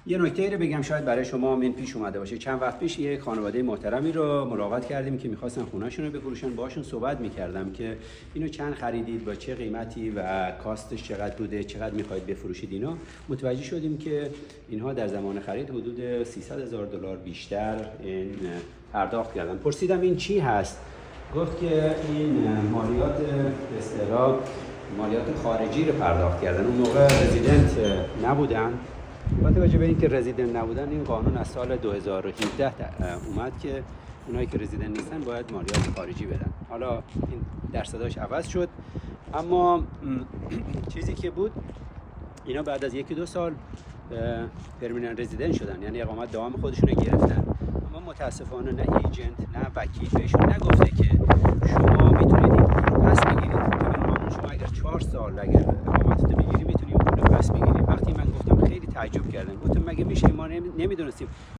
یه نکته رو بگم شاید برای شما هم این پیش اومده باشه. چند وقت پیش یه خانواده محترمی رو ملاقات کردیم که می‌خواستن خونه‌شون رو بفروشن. باهاشون صحبت می‌کردم که اینو چند خریدید، با چه قیمتی و کاستش چقدر بوده، چقدر می‌خواید بفروشید اینا. متوجه شدیم که اینها در زمان خرید حدود $300,000 بیشتر این پرداخت کردن. پرسیدم این چی هست؟ گفت که این مالیات به اصطلاح مالیات خارجی رو پرداخت کردن. اون موقع رزیدنت نبودن. با توجه به اینکه رزیدنت نبودن، این قانون از سال 2017 اومد که اونایی که رزیدنت نیستن باید مالیات خارجی بدن. حالا این درصداش عوض شد، اما چیزی که بود اینا بعد از 1-2 سال پرمننت رزیدنت شدن، یعنی اقامت دائم خودشون رو گرفتن. اما متاسفانه نه ایجنت نه وکیل بهشون نگفته که شما میتونید این پول رو پس بگیرید. قانون شما اگر 4 سال اگر اقامتتون بگیری میتونید اون پول رو پس بگیری. وقتی من گفتم خیلی تعجب کردن، گفتم مگه میشه؟ ما نمیدونستیم.